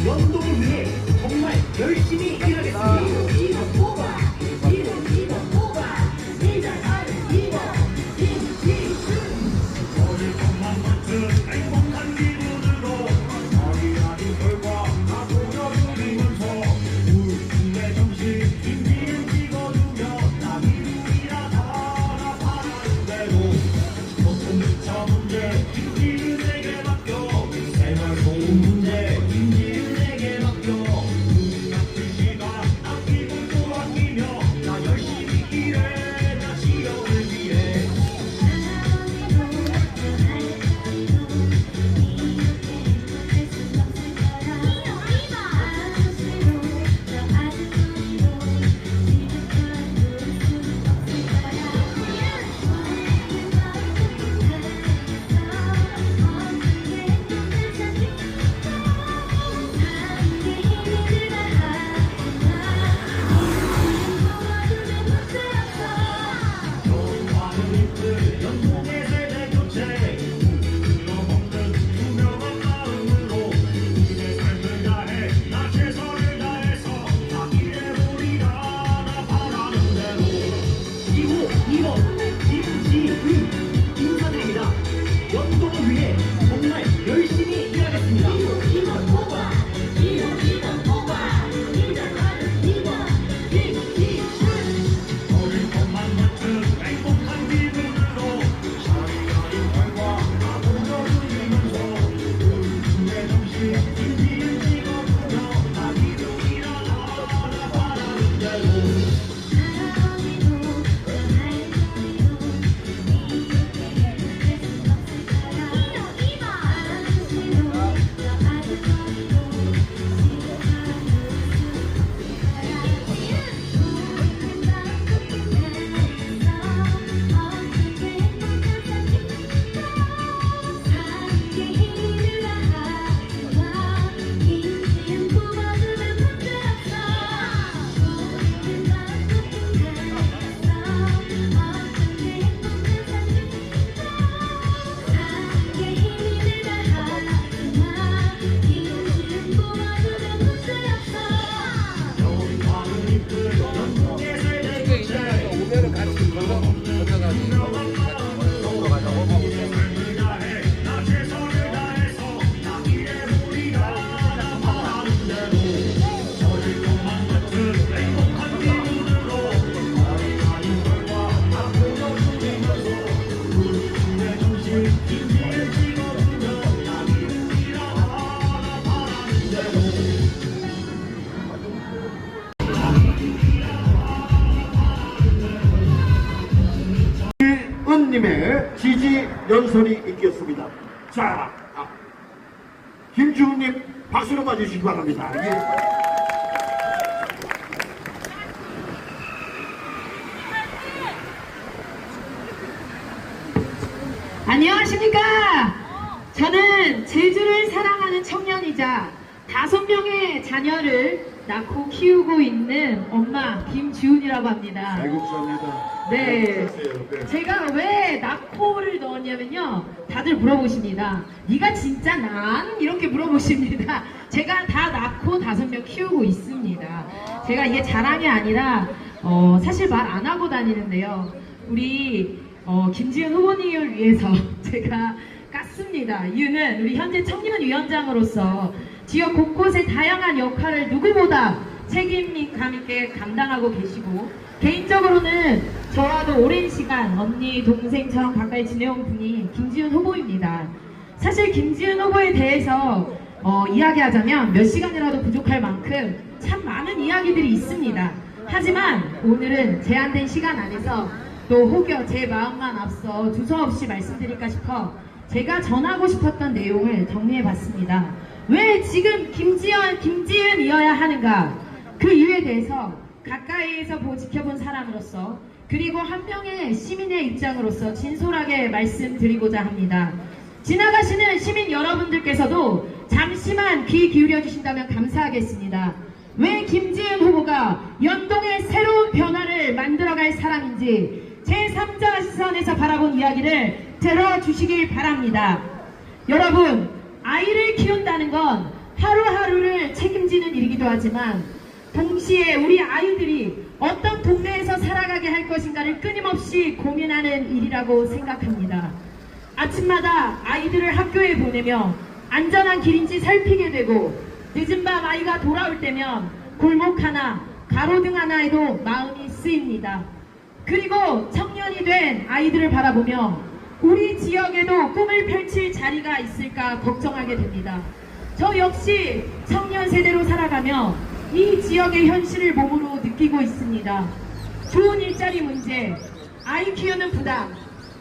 연동을 위해 정말 열심히 일하겠습니다. 님의 지지 연설이 있겠습니다. 자, 김주훈님 박수로 맞으시기 바랍니다. 예. 안녕하십니까? 저는 제주를 사랑하는 청년이자 5명의 자녀를 낳고 키우고 있는 엄마 김주훈이라고 합니다. 애국사입니다. 네. 제가 왜 낳고를 넣었냐면요. 다들 물어보십니다. 네가 진짜 난? 이렇게 물어보십니다. 제가 다 낳고 5명 키우고 있습니다. 제가 이게 자랑이 아니라 사실 말 안 하고 다니는데요. 우리 김지은 후보님을 위해서 제가 깠습니다. 이유는 우리 현재 청년 위원장으로서 지역 곳곳의 다양한 역할을 누구보다 책임감 있게 감당하고 계시고, 개인적으로는 저와도 오랜 시간 언니, 동생처럼 가까이 지내온 분이 김지은 후보입니다. 사실 김지은 후보에 대해서 이야기하자면 몇 시간이라도 부족할 만큼 참 많은 이야기들이 있습니다. 하지만 오늘은 제한된 시간 안에서 또 혹여 제 마음만 앞서 두서없이 말씀드릴까 싶어 제가 전하고 싶었던 내용을 정리해봤습니다. 왜 지금 김지은이어야 하는가? 그 이유에 대해서 가까이에서 지켜본 사람으로서, 그리고 한 명의 시민의 입장으로서 진솔하게 말씀드리고자 합니다. 지나가시는 시민 여러분들께서도 잠시만 귀 기울여 주신다면 감사하겠습니다. 왜 김지은 후보가 연동의 새로운 변화를 만들어갈 사람인지 제3자 시선에서 바라본 이야기를 들어주시길 바랍니다. 여러분, 아이를 키운다는 건 하루하루를 책임지는 일이기도 하지만 동시에 우리 아이들이 어떤 동네에서 살아가게 할 것인가를 끊임없이 고민하는 일이라고 생각합니다. 아침마다 아이들을 학교에 보내며 안전한 길인지 살피게 되고 늦은 밤 아이가 돌아올 때면 골목 하나, 가로등 하나에도 마음이 쓰입니다. 그리고 청년이 된 아이들을 바라보며 우리 지역에도 꿈을 펼칠 자리가 있을까 걱정하게 됩니다. 저 역시 청년 세대로 살아가며 이 지역의 현실을 몸으로 느끼고 있습니다. 좋은 일자리 문제, 아이 키우는 부담,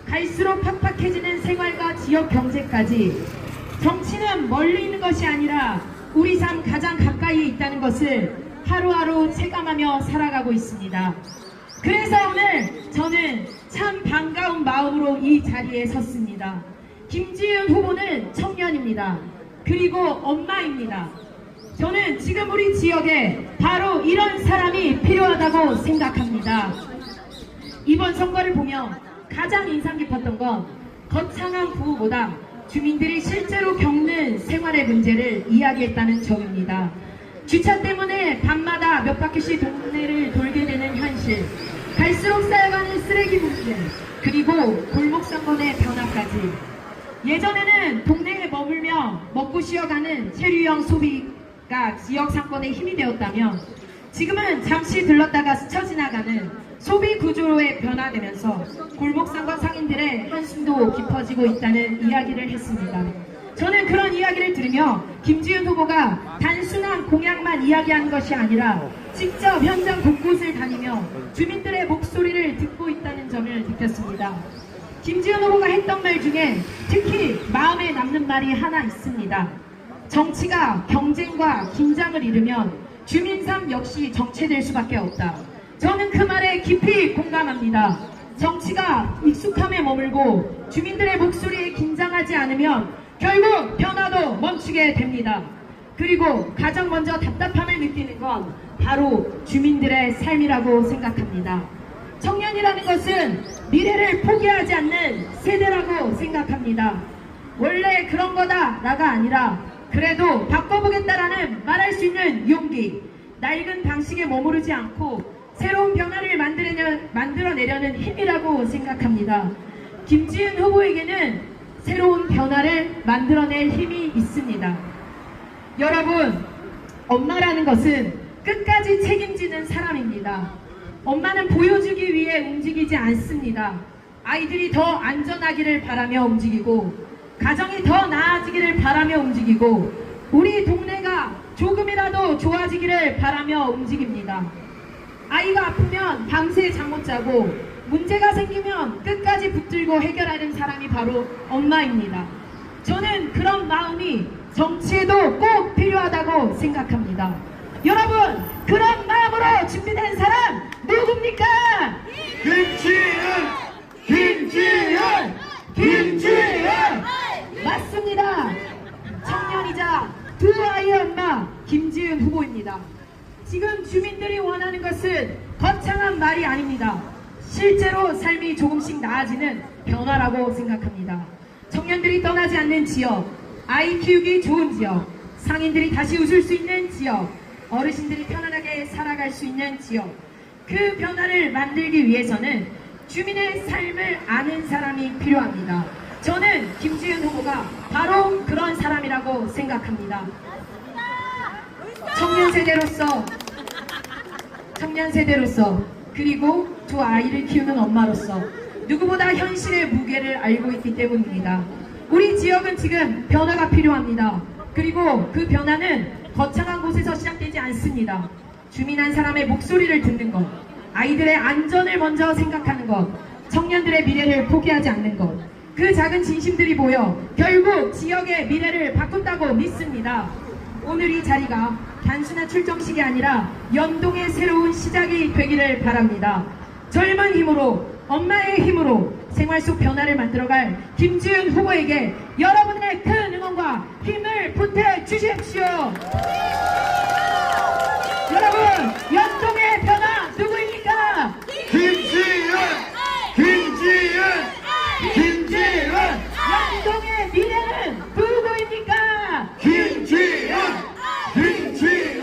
갈수록 팍팍해지는 생활과 지역 경제까지 정치는 멀리 있는 것이 아니라 우리 삶 가장 가까이에 있다는 것을 하루하루 체감하며 살아가고 있습니다. 그래서 오늘 저는 참 반가운 마음으로 이 자리에 섰습니다. 김지은 후보는 청년입니다. 그리고 엄마입니다. 저는 지금 우리 지역에 바로 이런 사람이 필요하다고 생각합니다. 이번 선거를 보면 가장 인상 깊었던 건 거창한 구호보다 주민들이 실제로 겪는 생활의 문제를 이야기했다는 점입니다. 주차 때문에 밤마다 몇 바퀴씩 동네를 돌게 되는 현실, 갈수록 쌓여가는 쓰레기 문제, 그리고 골목 상권의 변화까지. 예전에는 동네에 머물며 먹고 쉬어가는 체류형 소비가 지역 상권의 힘이 되었다면 지금은 잠시 들렀다가 스쳐 지나가는 소비 구조에 변화되면서 골목 상권 상인들의 한숨도 깊어지고 있다는 이야기를 했습니다. 저는 그런 이야기를 들으며 김지은 후보가 단순한 공약만 이야기하는 것이 아니라 직접 현장 곳곳을 다니며 주민들의 목소리를 듣고 있다는 점을 느꼈습니다. 김지은 후보가 했던 말 중에 특히 마음에 남는 말이 하나 있습니다. 정치가 경쟁과 긴장을 이루면 주민 삶 역시 정체될 수밖에 없다. 저는 그 말에 깊이 공감합니다. 정치가 익숙함에 머물고 주민들의 목소리에 긴장하지 않으면 결국 변화도 멈추게 됩니다. 그리고 가장 먼저 답답함을 느끼는 건 바로 주민들의 삶이라고 생각합니다. 청년이라는 것은 미래를 포기하지 않는 세대라고 생각합니다. 원래 그런 거다 라가 아니라 그래도 바꿔보겠다라는 말할 수 있는 용기, 낡은 방식에 머무르지 않고 새로운 변화를 만들어내려는 힘이라고 생각합니다. 김지은 후보에게는 새로운 변화를 만들어낼 힘이 있습니다. 여러분, 엄마라는 것은 끝까지 책임지는 사람입니다. 엄마는 보여주기 위해 움직이지 않습니다. 아이들이 더 안전하기를 바라며 움직이고 가정이 더 나아지기를 바라며 움직이고 우리 동네가 조금이라도 좋아지기를 바라며 움직입니다. 아이가 아프면 밤새 잠 못 자고 문제가 생기면 끝까지 붙들고 해결하는 사람이 바로 엄마입니다. 저는 그런 마음이 정치에도 꼭 필요하다고 생각합니다. 여러분, 그런 마음으로 준비된 사람 누굽니까? 김지은! 맞습니다. 청년이자 두 아이의 엄마 김지은 후보입니다. 지금 주민들이 원하는 것은 거창한 말이 아닙니다. 실제로 삶이 조금씩 나아지는 변화라고 생각합니다. 청년들이 떠나지 않는 지역, 아이 키우기 좋은 지역, 상인들이 다시 웃을 수 있는 지역, 어르신들이 편안하게 살아갈 수 있는 지역, 그 변화를 만들기 위해서는 주민의 삶을 아는 사람이 필요합니다. 저는 김지은 후보가 바로 그런 사람이라고 생각합니다. 청년 세대로서 그리고 두 아이를 키우는 엄마로서 누구보다 현실의 무게를 알고 있기 때문입니다. 우리 지역은 지금 변화가 필요합니다. 그리고 그 변화는 거창한 곳에서 시작되지 않습니다. 주민 한 사람의 목소리를 듣는 것, 아이들의 안전을 먼저 생각하는 것, 청년들의 미래를 포기하지 않는 것, 그 작은 진심들이 모여 결국 지역의 미래를 바꾼다고 믿습니다. 오늘 이 자리가 단순한 출정식이 아니라 연동의 새로운 시작이 되기를 바랍니다. 젊은 힘으로, 엄마의 힘으로 생활 속 변화를 만들어갈 김지은 후보에게 여러분의 큰 응원과 힘을 보태주십시오. 여러분, 연동의 변화 누구입니까? 김지은! 김지은! 김지은! 연동의 미래는 누구입니까? 김지은! 김지은!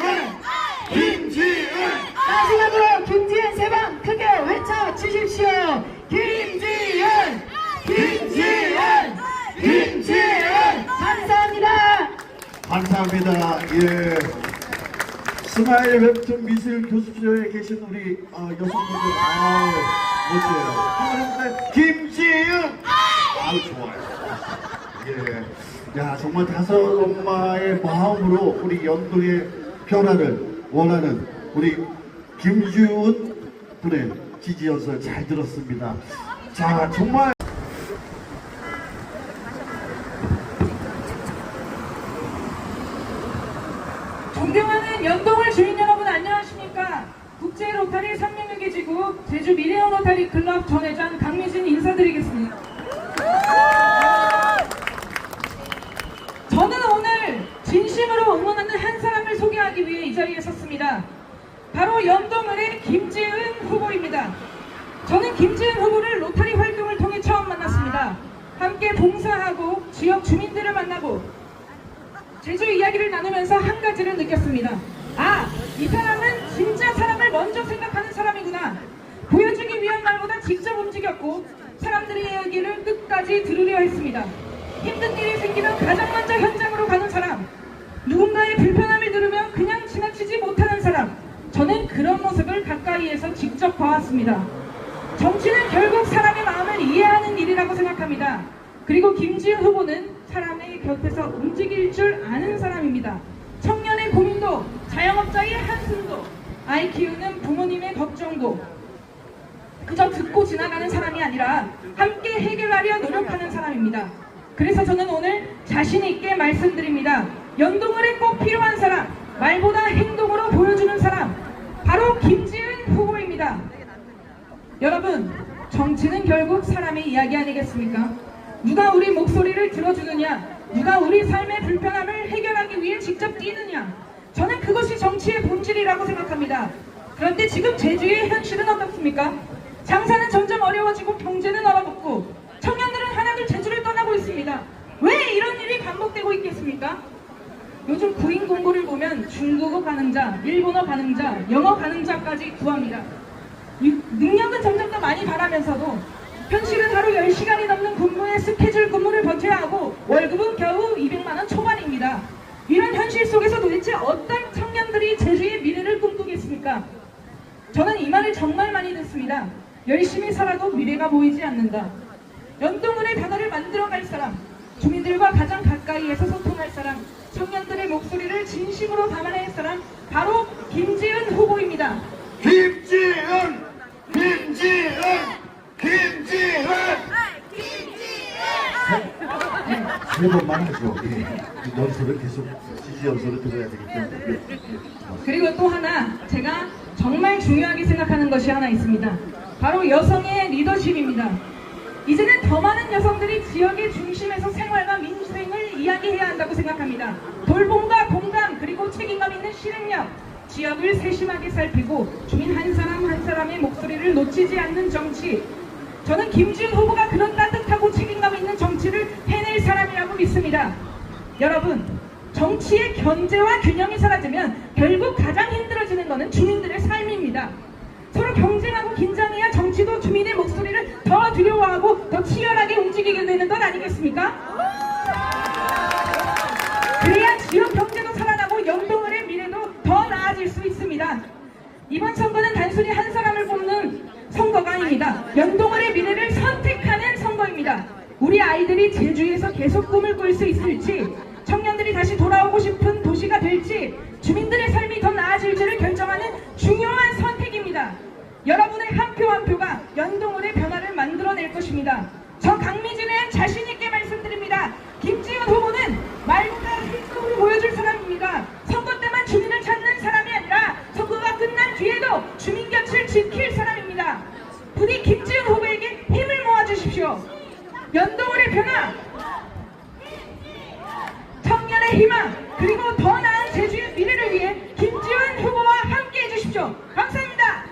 김지은! 마지막으로 김지은 세 번 크게 외쳐주십시오. 김지은! 김지은! 김지은! 감사합니다. 감사합니다. 예. 스마일 웹툰 미술 교습소에 계신 우리 여성분들, 아우, 멋져요. 하나님께 김지은! 아우, 좋아요. 예. 야, 정말 다섯 엄마의 마음으로 우리 연동의 변화를 원하는 우리 김지은 분의 지지 연설 잘 들었습니다. 자, 정말. 존경하는 연동을 주민 여러분 안녕하십니까? 국제 로타리 366의 지구 제주 미래형 로타리 클럽 전 회장 강미진 인사드리겠습니다. 저는 오늘 진심으로 응원하는 한 사람을 소개하기 위해 이 자리에 섰습니다. 바로 연동을의 김지은 후보입니다. 저는 김지은 후보를 로타리 활동을 통해 처음 만났습니다. 함께 봉사하고 지역 주민들을 만나고 제주 이야기를 나누면서 한 가지를 느꼈습니다. 아, 이 사람은 진짜 사람을 먼저 생각하는 사람이구나. 보여주기 위한 말보다 직접 움직였고 사람들의 이야기를 끝까지 들으려 했습니다. 힘든 일이 생기면 가장 먼저 현장으로 가는 사람, 누군가의 불편함을 들으면 그냥 지나치지 못하는 사람, 저는 그런 모습을 가까이에서 직접 봐왔습니다. 정치는 결국 사람의 마음을 이해하는 일이라고 생각합니다. 그리고 김지은 후보는 사람의 곁에서 움직일 줄 아는 사람입니다. 청년의 고민도, 자영업자의 한숨도, 아이 키우는 부모님의 걱정도 그저 듣고 지나가는 사람이 아니라 함께 해결하려 노력하는 사람입니다. 그래서 저는 오늘 자신 있게 말씀드립니다. 연동을에 꼭 필요한 사람, 말보다 행동으로 보여주는 사람, 바로 김지은 후보입니다. 여러분, 정치는 결국 사람의 이야기 아니겠습니까? 누가 우리 목소리를 들어주느냐, 누가 우리 삶의 불편함을 해결하기 위해 직접 뛰느냐, 저는 그것이 정치의 본질이라고 생각합니다. 그런데 지금 제주의 현실은 어떻습니까? 장사는 점점 어려워지고 경제는 얼어붙고 청년들은 하나둘 제주를 떠나고 있습니다. 왜 이런 일이 반복되고 있겠습니까? 요즘 구인 공고를 보면 중국어 가능자, 일본어 가능자, 영어 가능자까지 구합니다. 능력은 점점 더 많이 바라면서도 현실은 하루 10시간이 넘는 근무에 스케줄 근무를 버텨야 하고 월급은 겨우 200만원 초반입니다. 이런 현실 속에서 도대체 어떤 청년들이 제주의 미래를 꿈꾸겠습니까? 저는 이 말을 정말 많이 듣습니다. 열심히 살아도 미래가 보이지 않는다. 연동을의 변화를 만들어갈 사람, 주민들과 가장 가까이에서 소통할 사람, 청년들의 목소리를 진심으로 담아낼 사람, 바로 김지은 후보입니다. 김지은! 김지은! 김지은! 세 번만 하죠. 예. 연설을 계속 지지 연설을 들어야 되기 때문에. 그리고 또 하나, 제가 정말 중요하게 생각하는 것이 하나 있습니다. 바로 여성의 리더십입니다. 이제는 더 많은 여성들이 지역의 중심에서 생활과 민생을 이야기해야 한다고 생각합니다. 돌봄과 공감, 그리고 책임감 있는 실행력, 지역을 세심하게 살피고 주민 한 사람 한 사람의 목소리를 놓치지 않는 정치, 저는 김지은 후보가 그런 따뜻하고 책임감 있는 정치를 해낼 사람이라고 믿습니다. 여러분, 정치의 견제와 균형이 사라지면 결국 가장 힘들어지는 것은 주민들의 삶입니다. 서로 경쟁하고 긴장해야 정치도 주민의 목소리를 더 두려워하고 더 치열하게 움직이게 되는 것 아니겠습니까? 그래야 지역 경제도 살아나고 연동을의 미래도 더 나아질 수 있습니다. 이번 선거는 단순히 한 사람을 뽑는 선거가 아닙니다. 연동을의 미래를 선택하는 선거입니다. 우리 아이들이 제주에서 계속 꿈을 꿀 수 있을지, 청년들이 다시 돌아오고 싶은 도시가 될지, 주민들의 삶이 더 나아질지를 결정하는 중요한 선택입니다. 여러분의 한 표 한 표가 연동을의 변화를 만들어낼 것입니다. 저 강미진은 자신있게 말씀드립니다. 김지은 후보는 말보다 행동으로 보여줄 사람입니다. 선거 때만 주민을 찾는 사람이 아니라 선거가 끝난 뒤에도 주민 곁을 지킬 사람입니다. 부디 김지은 후보에게 힘을 모아주십시오. 연동을의 변화, 청년의 희망, 그리고 더 나은 제주의 미래를 위해 김지은 후보와 함께 해주십시오. 감사합니다.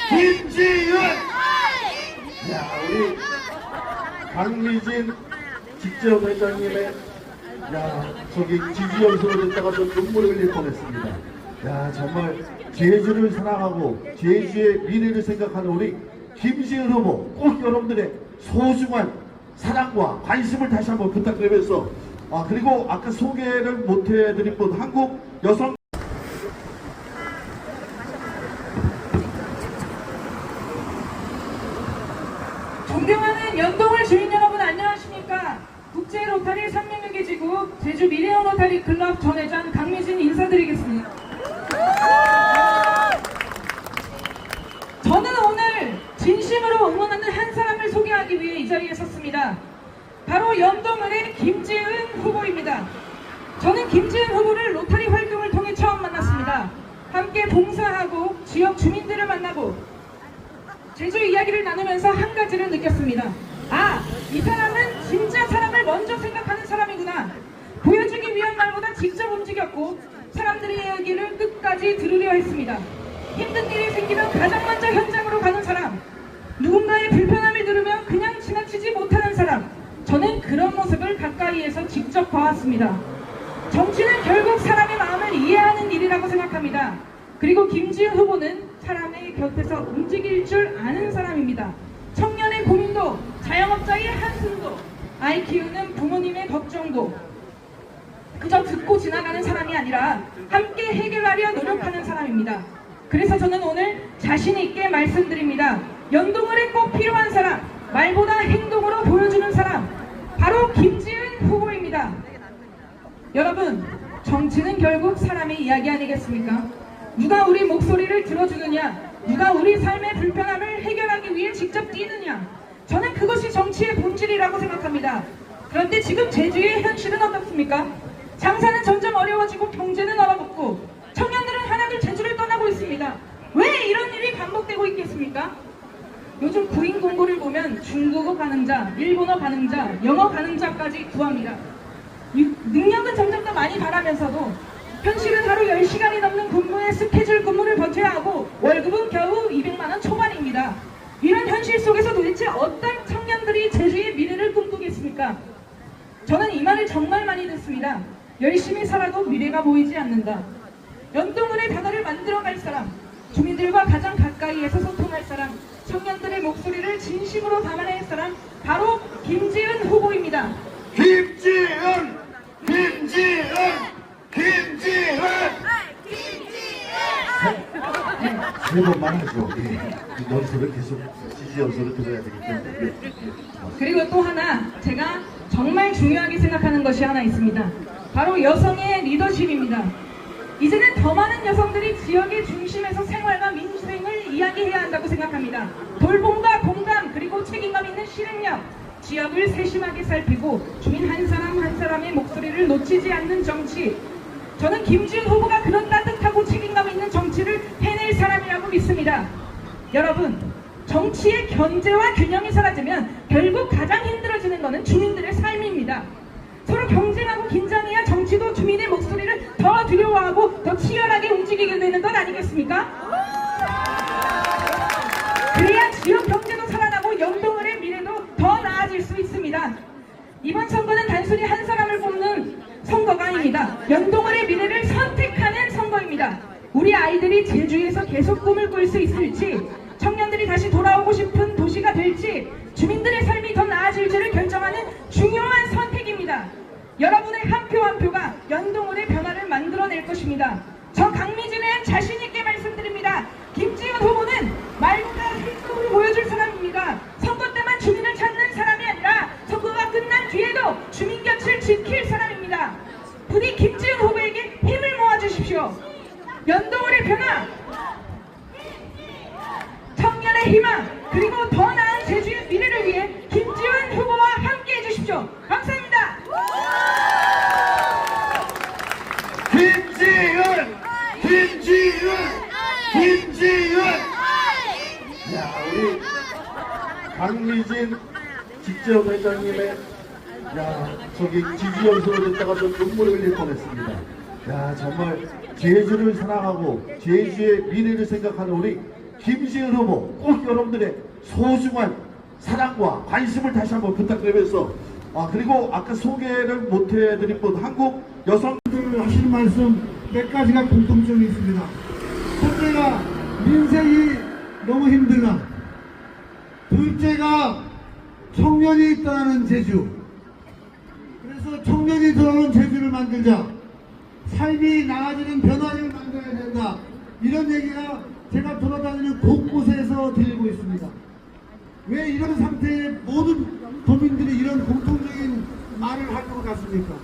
김지은! 야, 우리 강미진 직전회장님의 저기 지지연설을 듣다가 좀 눈물을 흘릴 뻔했습니다. 야, 정말 제주를 사랑하고 제주의 미래를 생각하는 우리 김지은 후보, 꼭 여러분들의 소중한 사랑과 관심을 다시 한번 부탁드리면서, 그리고 아까 소개를 못 해드린 분, 한국 여성 존경하는 연동을 주민 여러분, 안녕하십니까? 국제 로타리 366의 지구 제주 미래형 로타리 클럽 전 회장 강미진 인사드리겠습니다. 저는 오늘 진심으로 응원하는 한 사람을 소개하기 위해 이 자리에 섰습니다. 바로 연동을의 김지은 후보입니다. 저는 김지은 후보를 로타리 활동을 통해 처음 만났습니다. 함께 봉사하고 지역 주민들을 만나고 제주 이야기를 나누면서 한 가지를 느꼈습니다. 이 사람은 진짜 사람을 먼저 생각하는 사람이구나. 보여주기 위한 말보다 직접 움직였고 사람들의 이야기를 끝까지 들으려 했습니다. 힘든 일이 생기면 가장 먼저 현장으로 가는 사람, 누군가의 불편함을 들으면 그냥 지나치지 못하는 사람, 저는 그런 모습을 가까이에서 직접 봐왔습니다. 정치는 결국 사람의 마음을 이해하는 일이라고 생각합니다. 그리고 김지은 후보는 사람의 곁에서 움직일 줄 아는 사람입니다. 청년의 고민도, 자영업자의 한숨도, 아이 키우는 부모님의 걱정도 그저 듣고 지나가는 사람이 아니라 함께 해결하려 노력하는 사람입니다. 그래서 저는 오늘 자신 있게 말씀드립니다. 연동을에 꼭 필요한 사람, 말보다 행동으로 보여주는 사람, 바로 김지은 후보입니다. 여러분, 정치는 결국 사람의 이야기 아니겠습니까? 누가 우리 목소리를 들어주느냐, 누가 우리 삶의 불편함을 해결하기 위해 직접 뛰느냐, 저는 그것이 정치의 본질이라고 생각합니다. 그런데 지금 제주의 현실은 어떻습니까? 장사는 점점 어려워지고 경제는 얼어붙고 청년들은 하나둘 제주를 떠나고 있습니다. 왜 이런 일이 반복되고 있겠습니까? 요즘 구인 공고를 보면 중국어 가능자, 일본어 가능자, 영어 가능자까지 구합니다. 능력은 점점 더 많이 바라면서도 현실은 하루 10시간이 넘는 근무에 스케줄 근무를 버텨야 하고 월급은 겨우 200만원 초반입니다. 이런 현실 속에서 도대체 어떤 청년들이 제주의 미래를 꿈꾸겠습니까? 저는 이 말을 정말 많이 듣습니다. 열심히 살아도 미래가 보이지 않는다. 연동을의 변화를 만들어갈 사람, 주민들과 가장 가까이에서 소통할 사람, 청년들의 목소리를 진심으로 담아낼 사람, 바로 김지은 후보입니다. 김지은! 세 번만 하죠. 연설을 계속 지지 연설을 들어야 되기 때문에. 그리고 또 하나, 제가 정말 중요하게 생각하는 것이 하나 있습니다. 바로 여성의 리더십입니다. 이제는 더 많은 여성들이 지역의 중심에서 생활과 민생을 이야기해야 한다고 생각합니다. 돌봄과 공감, 그리고 책임감 있는 실행력, 지역을 세심하게 살피고 주민 한 사람 한 사람의 목소리를 놓치지 않는 정치, 저는 김지은 후보가 그런 따뜻하고 책임감 있는 정치를 해낼 사람이라고 믿습니다. 여러분, 정치의 견제와 균형이 사라지면 결국 가장 힘들어지는 것은 주민들의 삶입니다. 서로 경쟁하고 긴장해야 정치도 주민의 목소리를 더 두려워하고 더 치열하게 움직이게 되는 것 아니겠습니까? 그래야 지역 경제도 살아나고 연동을의 미래도 더 나아질 수 있습니다. 이번 선거는 단순히 한 사람을 뽑는 선거가 아닙니다. 연동을의 미래를 선택하는 선거입니다. 우리 아이들이 제주에서 계속 꿈을 꿀 수 있을지, 청년들이 다시 돌아오고 싶은 도시가 될지, 주민들의 삶이 더 나아질지를 결정하는 중요한 선택입니다. 여러분의 한 표 한 표가 연동을의 변화를 만들어낼 것입니다. 저 강미진은 자신 있게 말씀드립니다. 김지은 후보는 말보다 행동으로 보여줄 사람입니다. 선거 때만 주민을 찾는 사람이 아니라 선거가 끝난 뒤에도 주민 곁을 지킬 사람입니다. 부디 김지은 후보에게 힘을 모아주십시오. 연동을의 변화, 청년의 희망, 그리고 더 나은 제주의 미래를 위해 김지은 후보와 함께 해주십시오. 감사합니다. 김지은! 강미진 직전회장님의 저기 지지 연설을 듣다가 좀 눈물을 흘릴 뻔했습니다. 정말 제주를 사랑하고 제주의 미래를 생각하는 우리 김지은 후보 꼭 여러분들의 소중한 사랑과 관심을 다시 한번 부탁드리면서 그리고 아까 소개를 못 해드린 분 한국 여성들 하시는 말씀 몇 가지가 공통점이 있습니다. 첫째가 민생이 너무 힘들다. 둘째가 청년이 떠나는 제주. 그래서 청년이 돌아오는 제주를 만들자. 삶이 나아지는 변화를 만들어야 된다. 이런 얘기가 제가 돌아다니는 곳곳에서 들리고 있습니다. 왜 이런 상태에 모든 도민들이 이런 공통적인 말을 할 것 같습니까?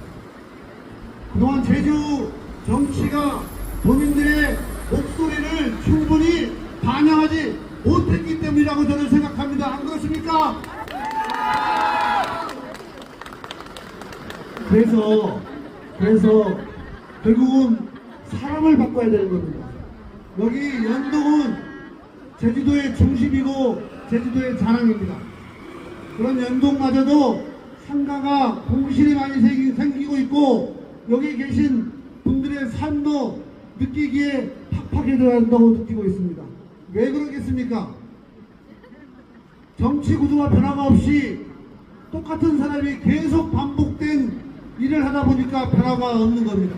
그동안 제주 정치가 도민들의 목소리를 충분히 반영하지 못했기 때문이라고 저는 생각합니다. 안 그렇습니까? 그래서 결국은 사람을 바꿔야 되는 겁니다. 여기 연동은 제주도의 중심이고 제주도의 자랑입니다. 그런 연동마저도 상가가 공실이 많이 생기고 있고 여기 계신 분들의 삶도 느끼기에 팍팍해져야 한다고 느끼고 있습니다. 왜 그러겠습니까? 정치 구조와 변화가 없이 똑같은 사람이 계속 반복된 일을 하다 보니까 변화가 없는 겁니다.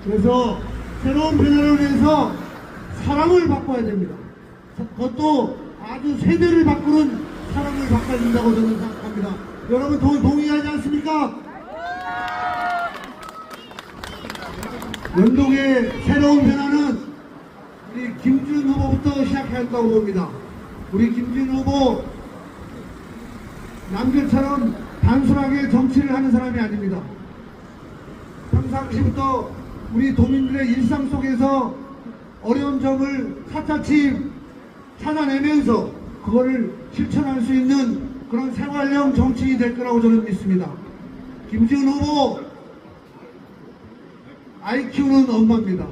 그래서 새로운 변화를 위해서 사람을 바꿔야 됩니다. 그것도 아주 세대를 바꾸는 사람을 바꿔야 된다고 저는 생각합니다. 여러분 동의하지 않습니까? 연동의 새로운 변화는 우리 김지은 후보부터 시작해야 한다고 봅니다. 우리 김지은 후보 남들처럼 단순하게 정치를 하는 사람이 아닙니다. 평상시부터 우리 도민들의 일상 속에서 어려운 점을 차차치 찾아내면서 그거를 실천할 수 있는 그런 생활형 정치인이 될 거라고 저는 믿습니다. 김지은 후보 IQ는 엄마입니다.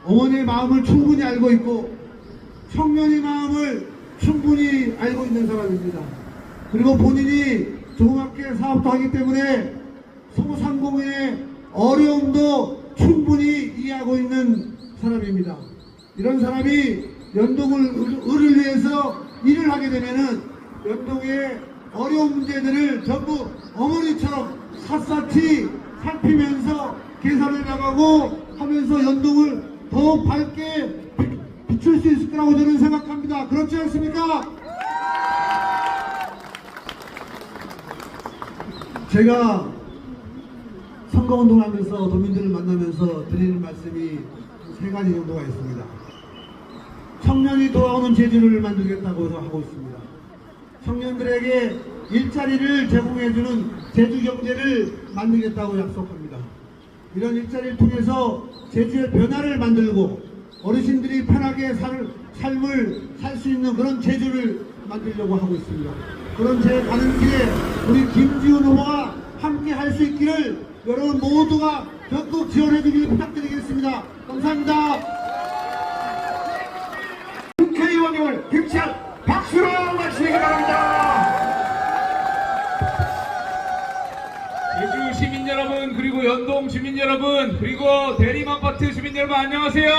어머니의 마음을 충분히 알고 있고 청년의 마음을 충분히 알고 있는 사람입니다. 그리고 본인이 조그맣게 사업도 하기 때문에 소상공인의 어려움도 충분히 이해하고 있는 사람입니다. 이런 사람이 연동을 위해서 일을 하게 되면은 연동의 어려운 문제들을 전부 어머니처럼 샅샅이 살피면서 계산해 나가고 하면서 연동을 더 밝게 비출 수 있을 거라고 저는 생각합니다. 그렇지 않습니까? 제가 선거운동을 하면서 도민들을 만나면서 드리는 말씀이 세 가지 정도가 있습니다. 청년이 돌아오는 제주를 만들겠다고 하고 있습니다. 청년들에게 일자리를 제공해주는 제주 경제를 만들겠다고 약속합니다. 이런 일자리를 통해서 제주의 변화를 만들고 어르신들이 편하게 삶을 살 수 있는 그런 제주를 만들려고 하고 있습니다. 그런 제 가는 길에 우리 김지은 후보와 함께 할 수 있기를 여러분 모두가 적극 지원해 주길 부탁드리겠습니다. 감사합니다. 국회의원님을 김치한 박수로 맞추시기 바랍니다. 제주 시민 여러분, 그리고 연동 주민 여러분, 그리고 대림아파트 주민 여러분, 안녕하세요.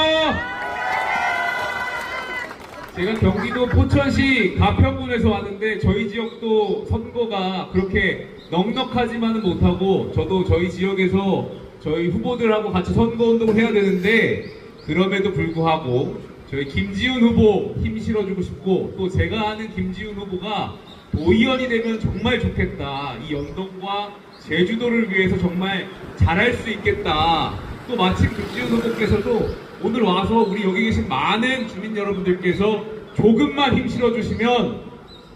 제가 경기도 포천시 가평군에서 왔는데 저희 지역도 선거가 그렇게 넉넉하지만은 못하고 저도 저희 지역에서 저희 후보들하고 같이 선거운동을 해야 되는데 그럼에도 불구하고 저희 김지은 후보 힘 실어주고 싶고 또 제가 아는 김지은 후보가 도의원이 되면 정말 좋겠다. 이 연동과 제주도를 위해서 정말 잘할 수 있겠다. 또 마침 김지은 후보께서도 오늘 와서 우리 여기 계신 많은 주민 여러분들께서 조금만 힘 실어주시면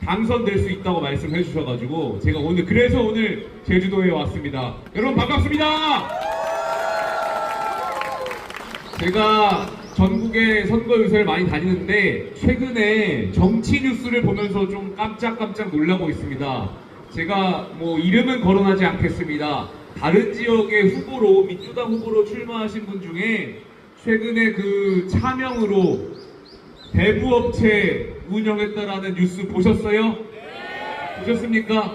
당선될 수 있다고 말씀해 주셔가지고 제가 그래서 오늘 제주도에 왔습니다. 여러분 반갑습니다. 제가 전국에 선거 요새를 많이 다니는데 최근에 정치 뉴스를 보면서 좀 깜짝깜짝 놀라고 있습니다. 제가 이름은 거론하지 않겠습니다. 다른 지역의 후보로 민주당 후보로 출마하신 분 중에 최근에 그 차명으로 대부업체 운영했다라는 뉴스 보셨어요? 보셨습니까?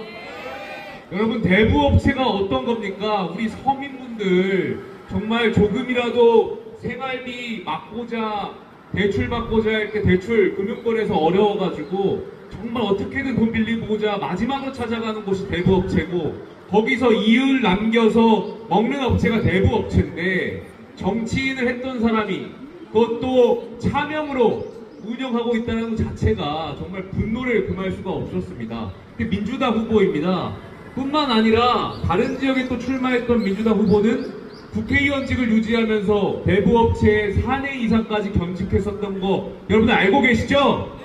여러분, 대부업체가 어떤 겁니까? 우리 서민분들 정말 조금이라도 생활비 막고자, 대출 받고자 할 때 대출 금융권에서 어려워가지고 정말 어떻게든 돈 빌리고자 마지막으로 찾아가는 곳이 대부업체고, 거기서 이율 남겨서 먹는 업체가 대부업체인데, 정치인을 했던 사람이 그것도 차명으로 운영하고 있다는 것 자체가 정말 분노를 금할 수가 없었습니다. 민주당 후보입니다. 뿐만 아니라 다른 지역에 또 출마했던 민주당 후보는 국회의원직을 유지하면서 대부업체에 4년 이상까지 겸직했었던 거 여러분들 알고 계시죠?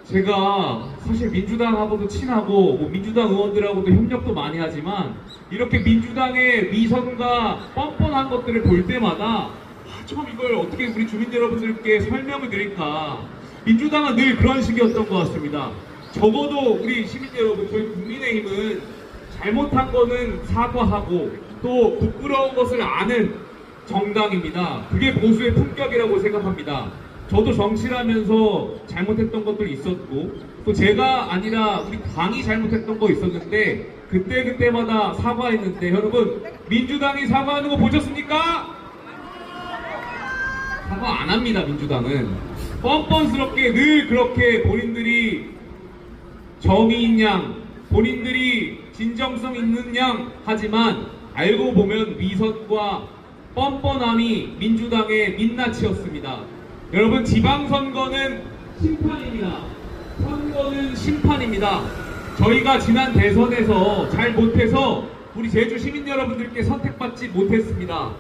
제가 사실 민주당하고도 친하고 민주당 의원들하고도 협력도 많이 하지만 이렇게 민주당의 위선과 뻔뻔한 것들을 볼 때마다 참 이걸 어떻게 우리 주민 여러분들께 설명을 드릴까. 민주당은 늘 그런 식이었던 것 같습니다. 적어도 우리 시민 여러분, 저희 국민의힘은 잘못한 거는 사과하고 또 부끄러운 것을 아는 정당입니다. 그게 보수의 품격이라고 생각합니다. 저도 정치를 하면서 잘못했던 것들이 있었고, 또 제가 아니라 우리 당이 잘못했던 거 있었는데 그때마다 사과했는데, 여러분 민주당이 사과하는 거 보셨습니까? 사과 안 합니다. 민주당은 뻔뻔스럽게 늘 그렇게 본인들이 정의인 양, 본인들이 진정성 있는 양 하지만 알고 보면 위선과 뻔뻔함이 민주당의 민낯이었습니다. 여러분, 지방선거는 심판입니다. 선거는 심판입니다. 저희가 지난 대선에서 잘 못해서 우리 제주 시민 여러분들께 선택받지 못했습니다.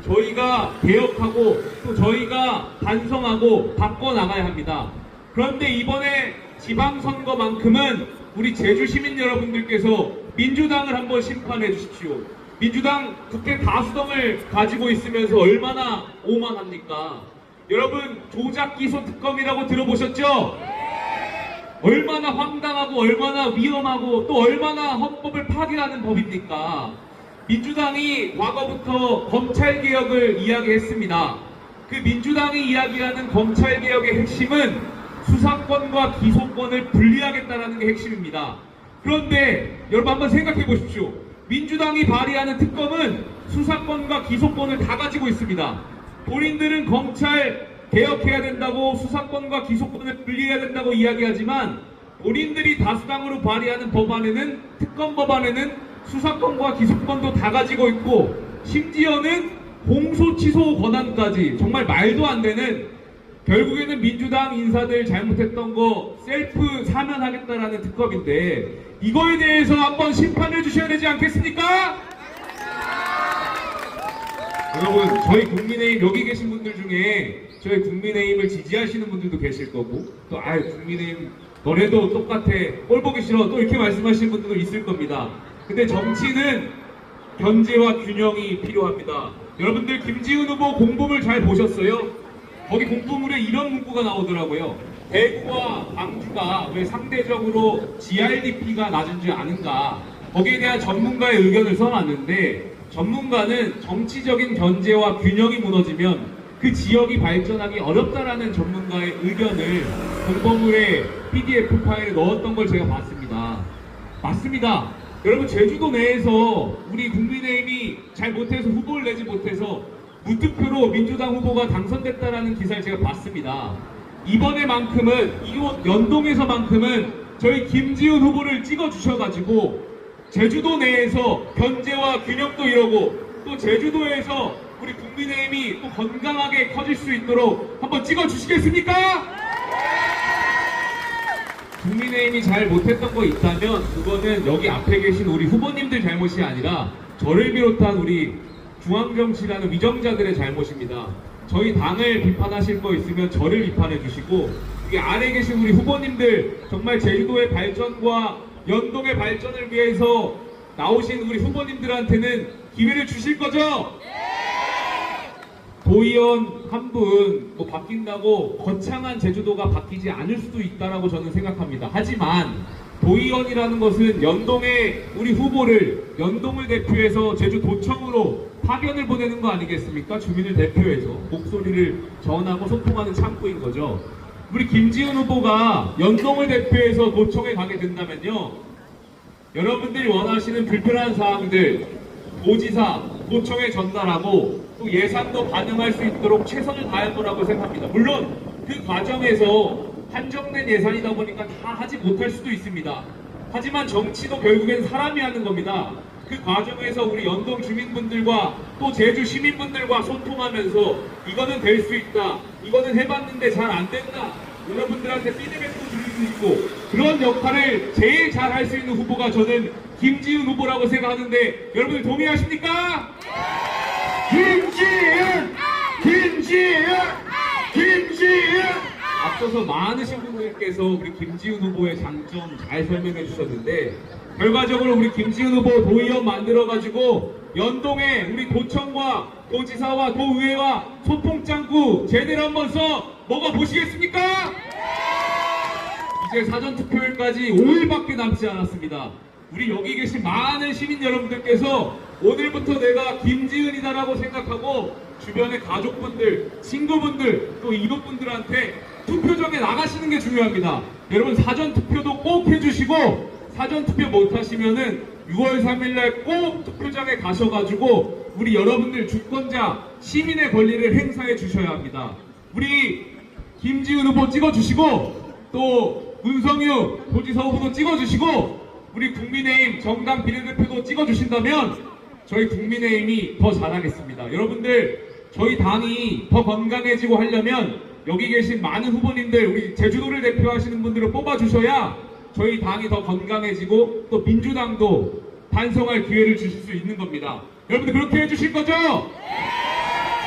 저희가 개혁하고 또 저희가 반성하고 바꿔나가야 합니다. 그런데 이번에 지방선거만큼은 우리 제주 시민 여러분들께서 민주당을 한번 심판해 주십시오. 민주당 국회 다수당을 가지고 있으면서 얼마나 오만합니까? 여러분, 조작 기소 특검이라고 들어보셨죠? 얼마나 황당하고 얼마나 위험하고 또 얼마나 헌법을 파괴하는 법입니까? 민주당이 과거부터 검찰개혁을 이야기했습니다. 그 민주당이 이야기하는 검찰개혁의 핵심은 수사권과 기소권을 분리하겠다는 게 핵심입니다. 그런데 여러분 한번 생각해 보십시오. 민주당이 발의하는 특검은 수사권과 기소권을 다 가지고 있습니다. 본인들은 검찰 개혁해야 된다고 수사권과 기소권을 분리해야 된다고 이야기하지만 본인들이 다수당으로 발의하는 법안에는, 특검 법안에는 수사권과 기소권도 다 가지고 있고 심지어는 공소 취소 권한까지, 정말 말도 안 되는, 결국에는 민주당 인사들 잘못했던 거 셀프 사면하겠다라는 특검인데 이거에 대해서 한번 심판해 주셔야 되지 않겠습니까? 여러분, 저희 국민의힘 여기 계신 분들 중에 저희 국민의힘을 지지하시는 분들도 계실 거고, 또 국민의힘 너네도 똑같아, 꼴 보기 싫어, 또 이렇게 말씀하시는 분들도 있을 겁니다. 근데 정치는 견제와 균형이 필요합니다. 여러분들 김지은 후보 공보물 잘 보셨어요? 거기 공보물에 이런 문구가 나오더라고요. 대구와 광주가 왜 상대적으로 GRDP가 낮은 줄 아는가? 거기에 대한 전문가의 의견을 써놨는데, 전문가는 정치적인 견제와 균형이 무너지면 그 지역이 발전하기 어렵다라는 전문가의 의견을 공보물에 PDF 파일에 넣었던 걸 제가 봤습니다. 맞습니다. 여러분, 제주도 내에서 우리 국민의힘이 잘 못해서 후보를 내지 못해서 무투표로 민주당 후보가 당선됐다라는 기사를 제가 봤습니다. 이번에만큼은, 이곳 연동에서만큼은 저희 김지은 후보를 찍어주셔가지고 제주도 내에서 견제와 균형도 이루고 또 제주도에서 우리 국민의힘이 또 건강하게 커질 수 있도록 한번 찍어주시겠습니까? 국민의힘이 잘 못했던 거 있다면 그거는 여기 앞에 계신 우리 후보님들 잘못이 아니라 저를 비롯한 우리 중앙정치라는 위정자들의 잘못입니다. 저희 당을 비판하실 거 있으면 저를 비판해 주시고, 여기 아래 계신 우리 후보님들 정말 제주도의 발전과 연동의 발전을 위해서 나오신 우리 후보님들한테는 기회를 주실 거죠? 도의원 한 분 바뀐다고 거창한 제주도가 바뀌지 않을 수도 있다라고 저는 생각합니다. 하지만 도의원이라는 것은 연동의 우리 후보를, 연동을 대표해서 제주도청으로 파견을 보내는 거 아니겠습니까? 주민을 대표해서 목소리를 전하고 소통하는 창구인 거죠. 우리 김지은 후보가 연동을 대표해서 도청에 가게 된다면요, 여러분들이 원하시는 불편한 사항들 도지사, 도청에 전달하고 또 예산도 반영할 수 있도록 최선을 다할 거라고 생각합니다. 물론 그 과정에서 한정된 예산이다 보니까 다 하지 못할 수도 있습니다. 하지만 정치도 결국엔 사람이 하는 겁니다. 그 과정에서 우리 연동 주민분들과 또 제주 시민분들과 소통하면서 이거는 될 수 있다, 이거는 해봤는데 잘 안 된다, 여러분들한테 피드백도 드릴 수 있고, 그런 역할을 제일 잘 할 수 있는 후보가 저는 김지은 후보라고 생각하는데, 여러분들 동의하십니까? 김지은! 김지은! 김지은! 앞서서 많으신 분들께서 우리 김지은 후보의 장점 잘 설명해 주셨는데, 결과적으로 우리 김지은 후보 도의원 만들어가지고 연동에 우리 도청과 도지사와 도의회와 소통짱구 제대로 한번 써 먹어보시겠습니까? 이제 사전투표일까지 5일밖에 남지 않았습니다. 우리 여기 계신 많은 시민 여러분들께서 오늘부터 내가 김지은이다라고 생각하고 주변의 가족분들, 친구분들, 또 이웃분들한테 투표장에 나가시는 게 중요합니다. 여러분 사전투표도 꼭 해주시고, 사전투표 못하시면은 6월 3일날 꼭 투표장에 가셔가지고 우리 여러분들 주권자, 시민의 권리를 행사해 주셔야 합니다. 우리 김지은 후보 찍어주시고, 또 문성유 도지사 후보도 찍어주시고, 우리 국민의힘 정당 비례대표도 찍어주신다면 저희 국민의힘이 더 잘하겠습니다. 여러분들, 저희 당이 더 건강해지고 하려면 여기 계신 많은 후보님들, 우리 제주도를 대표하시는 분들을 뽑아주셔야 저희 당이 더 건강해지고 또 민주당도 반성할 기회를 주실 수 있는 겁니다. 여러분들 그렇게 해주실 거죠?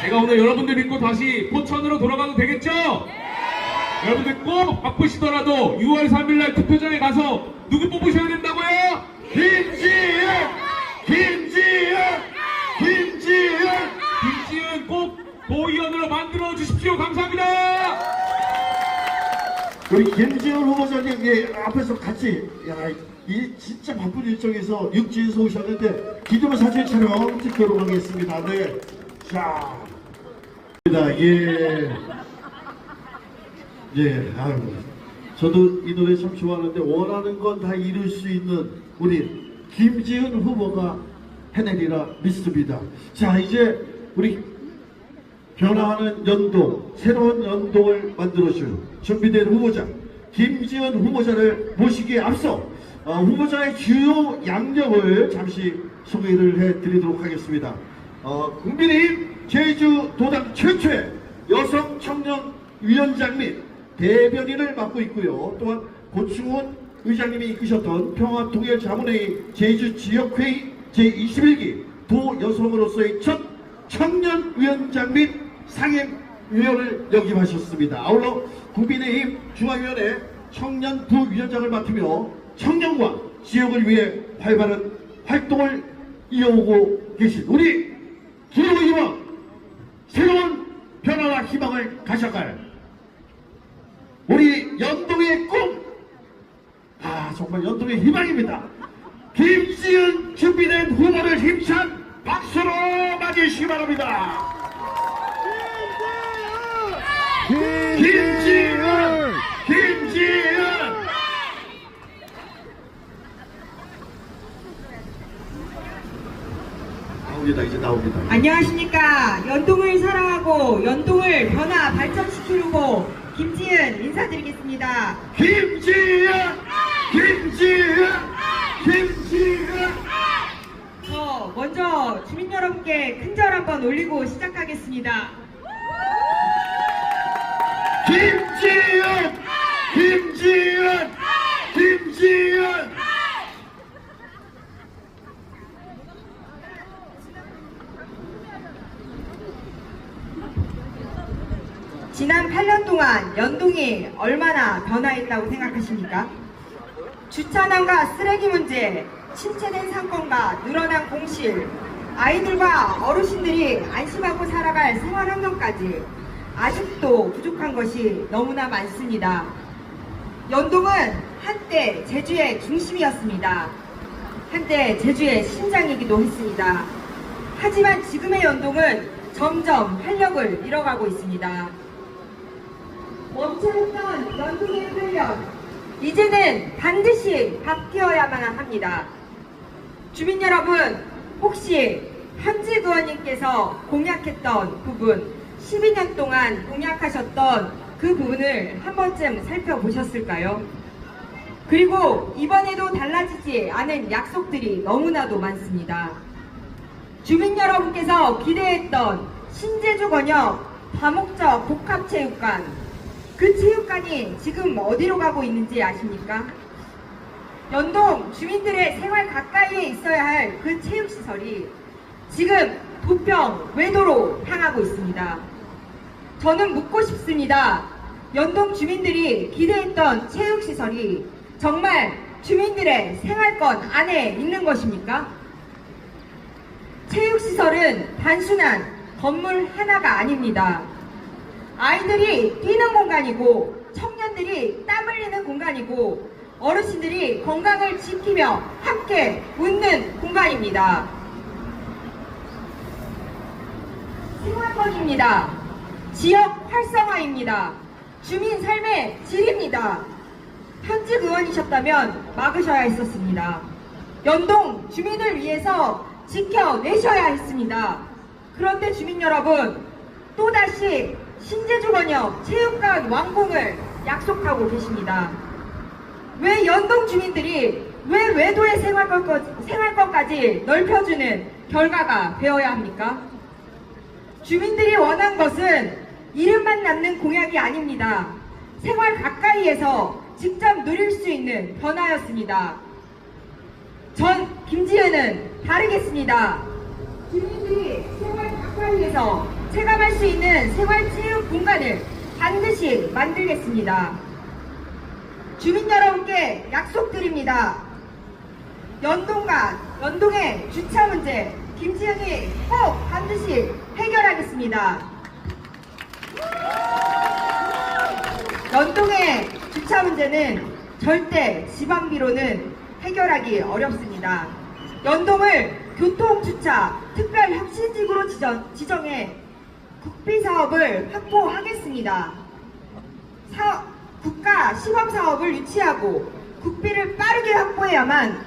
제가 오늘 여러분들 믿고 다시 포천으로 돌아가도 되겠죠? 여러분들 꼭 바쁘시더라도 6월 3일날 투표장에 가서 누구 뽑으셔야 된다고요? 김지은! 김지은! 김지은! 김지은 꼭 도의원으로 만들어 주십시오. 감사합니다. 우리 김지은 후보자님, 예, 앞에서 같이, 야, 이 진짜 바쁜 일정에서 육지에서 오셨는데 기념 사진 촬영 찍도록 하겠습니다. 네. 자. 예. 예, 아유. 저도 이 노래 참 좋아하는데 원하는 건 다 이룰 수 있는 우리 김지은 후보가 해내리라 믿습니다. 자, 이제 우리 변화하는 연동, 새로운 연동을 만들어줄 준비된 후보자 김지은 후보자를 모시기에 앞서 후보자의 주요 양력을 잠시 소개를 해드리도록 하겠습니다. 국민의힘 제주도당 최초의 여성 청년 위원장 및 대변인을 맡고 있고요. 또한 고충훈 의장님이 이끄셨던 평화통일자문회의 제주지역회의 제21기 도여성으로서의 첫 청년위원장 및 상임위원을 역임하셨습니다. 아울러 국민의힘 중앙위원회 청년부위원장을 맡으며 청년과 지역을 위해 활발한 활동을 이어오고 계신 우리 기호 2번 새로운 변화와 희망을 가져갈 우리 연동의 꿈, 정말 연동의 희망입니다. 김지은 준비된 후보를 힘찬 박수로 맞이시기 바랍니다. 김지은! 김지은! 나옵니다. 이제 나옵니다. 안녕하십니까. 연동을 사랑하고 연동을 변화 발전시킬 후보 김지은 인사드리겠습니다. 김지은! 김지은! 김지은! 저 먼저 주민 여러분께 큰절 한번 올리고 시작하겠습니다. 김지은! 김지은! 김지은! 지난 8년 동안 연동이 얼마나 변화했다고 생각하십니까? 주차난과 쓰레기 문제, 침체된 상권과 늘어난 공실, 아이들과 어르신들이 안심하고 살아갈 생활 환경까지 아직도 부족한 것이 너무나 많습니다. 연동은 한때 제주의 중심이었습니다. 한때 제주의 심장이기도 했습니다. 하지만 지금의 연동은 점점 활력을 잃어가고 있습니다. 멈춰있던 연동의 훈련, 이제는 반드시 바뀌어야만 합니다. 주민 여러분, 혹시 현직 의원님께서 공약했던 부분, 12년 동안 공약하셨던 그 부분을 한 번쯤 살펴보셨을까요? 그리고 이번에도 달라지지 않은 약속들이 너무나도 많습니다. 주민 여러분께서 기대했던 신제주 권역 다목적 복합체육관, 그 체육관이 지금 어디로 가고 있는지 아십니까? 연동 주민들의 생활 가까이에 있어야 할 그 체육시설이 지금 부평 외도로 향하고 있습니다. 저는 묻고 싶습니다. 연동 주민들이 기대했던 체육시설이 정말 주민들의 생활권 안에 있는 것입니까? 체육시설은 단순한 건물 하나가 아닙니다. 아이들이 뛰는 공간이고, 청년들이 땀 흘리는 공간이고, 어르신들이 건강을 지키며 함께 웃는 공간입니다. 생활권입니다. 지역 활성화입니다. 주민 삶의 질입니다. 현직 의원이셨다면 막으셔야 했었습니다. 연동 주민을 위해서 지켜내셔야 했습니다. 그런데 주민 여러분, 또다시 신제주 권역 체육관 완공을 약속하고 계십니다. 왜 연동 주민들이 왜 외도의 생활권까지 넓혀주는 결과가 되어야 합니까? 주민들이 원한 것은 이름만 남는 공약이 아닙니다. 생활 가까이에서 직접 누릴 수 있는 변화였습니다. 전 김지은은 다르겠습니다. 주민들이 생활 가까이에서 체감할 수 있는 생활체육 공간을 반드시 만들겠습니다. 주민 여러분께 약속드립니다. 연동의 주차 문제, 김지은이 꼭 반드시 해결하겠습니다. 연동의 주차 문제는 절대 지방비로는 해결하기 어렵습니다. 연동을 교통주차 특별혁신지구로 지정해 국비사업을 확보하겠습니다. 국가 시범사업을 유치하고 국비를 빠르게 확보해야만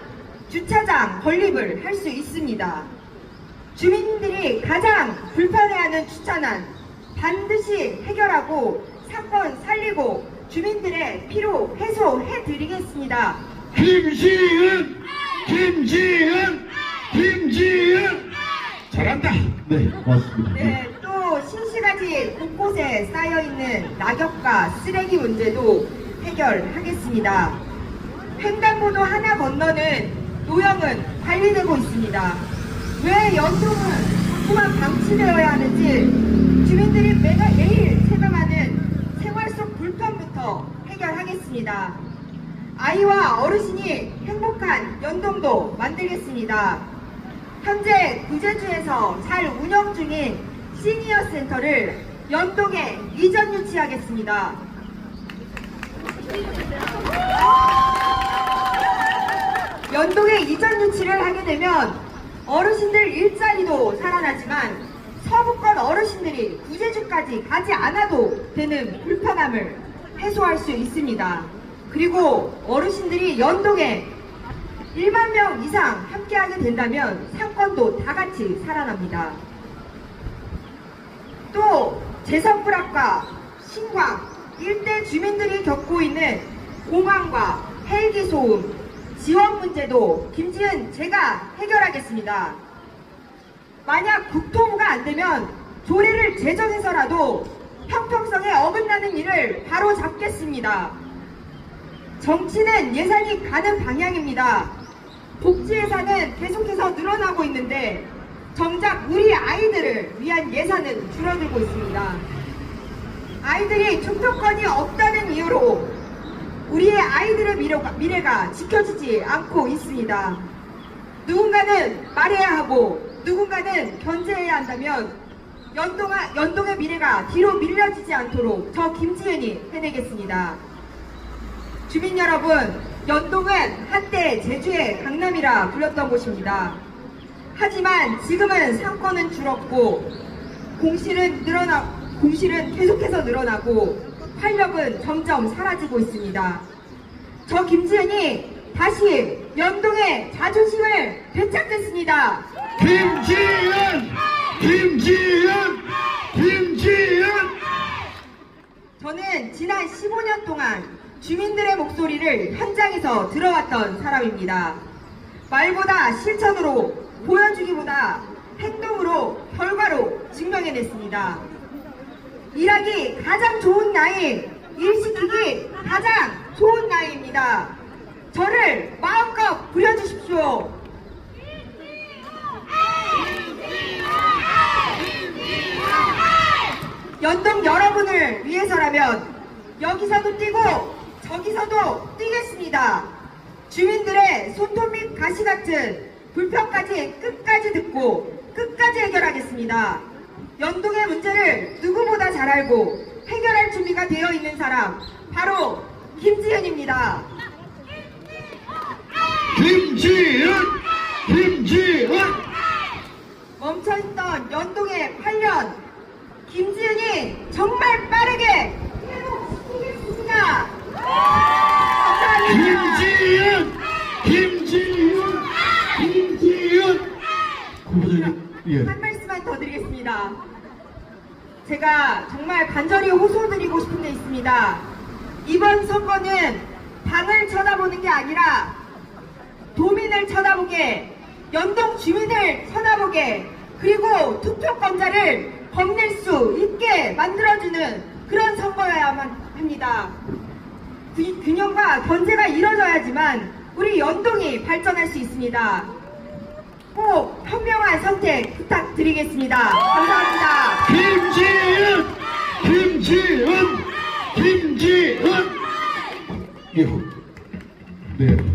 주차장 건립을 할 수 있습니다. 주민들이 가장 불편해하는 주차난 반드시 해결하고 사건 살리고 주민들의 피로 해소해드리겠습니다. 김지은 잘한다. 네, 고맙습니다. 네, 또 신시가지 곳곳에 쌓여있는 낙엽과 쓰레기 문제도 해결하겠습니다. 횡단보도 하나 건너는 노형은 관리되고 있습니다. 왜 연동은 자꾸만 방치되어야 하는지 주민들이 매일 체감하는 생활 속 불편부터 해결하겠습니다. 아이와 어르신이 행복한 연동도 만들겠습니다. 현재 구제주에서 잘 운영 중인 시니어 센터를 연동에 이전 유치하겠습니다. 연동에 이전 유치를 하게 되면 어르신들 일자리도 살아나지만 서부권 어르신들이 구제주까지 가지 않아도 되는 불편함을 해소할 수 있습니다. 그리고 어르신들이 연동에 1만 명 이상 함께하게 된다면 상권도 다 같이 살아납니다. 또 제성불합과 신광 일대 주민들이 겪고 있는 공황과 헬기 소음, 지원 문제도 김지은 제가 해결하겠습니다. 만약 국토부가 안 되면 조례를 제정해서라도 형평성에 어긋나는 일을 바로 잡겠습니다. 정치는 예산이 가는 방향입니다. 복지 예산은 계속해서 늘어나고 있는데 정작 우리 아이들을 위한 예산은 줄어들고 있습니다. 아이들이 투표권이 없다는 이유로 우리의 아이들의 미래가 지켜지지 않고 있습니다. 누군가는 말해야 하고 누군가는 견제해야 한다면 연동의 미래가 뒤로 밀려지지 않도록 저 김지은이 해내겠습니다. 주민 여러분, 연동은 한때 제주의 강남이라 불렸던 곳입니다. 하지만 지금은 상권은 줄었고 공실은 계속해서 늘어나고 활력은 점점 사라지고 있습니다. 저 김지은이 다시 연동의 자존심을 되찾겠습니다. 김지은! 김지은! 김지은! 저는 지난 15년 동안 주민들의 목소리를 현장에서 들어왔던 사람입니다. 말보다 실천으로, 보여주기보다 행동으로, 결과로 증명해냈습니다. 일하기 가장 좋은 나이, 일시키기 가장 좋은 나이입니다. 저를 마음껏 부려주십시오. 연동 여러분을 위해서라면 여기서도 뛰고 저기서도 뛰겠습니다. 주민들의 손톱 및 가시 같은 불평까지 끝까지 듣고 끝까지 해결하겠습니다. 연동의 문제를 누구보다 잘 알고 해결할 준비가 되어 있는 사람 바로 김지은입니다. 김지은! 김지은! 멈춰있던 연동의 8년 김지은이 정말 빠르게 회복시키겠습니다. 감사합니다. 김지은! 김지은! 김지은! 후보자님, 예. 한 말씀만 더 드리겠습니다. 제가 정말 간절히 호소드리고 싶은 데 있습니다. 이번 선거는 당을 쳐다보는 게 아니라 도민을 쳐다보게, 연동 주민을 쳐다보게, 그리고 투표권자를 겁낼 수 있게 만들어주는 그런 선거여야만 합니다. 균형과 견제가 이뤄져야지만 우리 연동이 발전할 수 있습니다. 꼭 현명한 선택 부탁드리겠습니다. 감사합니다. 김지은! 김지은! 김지은! 예. 네.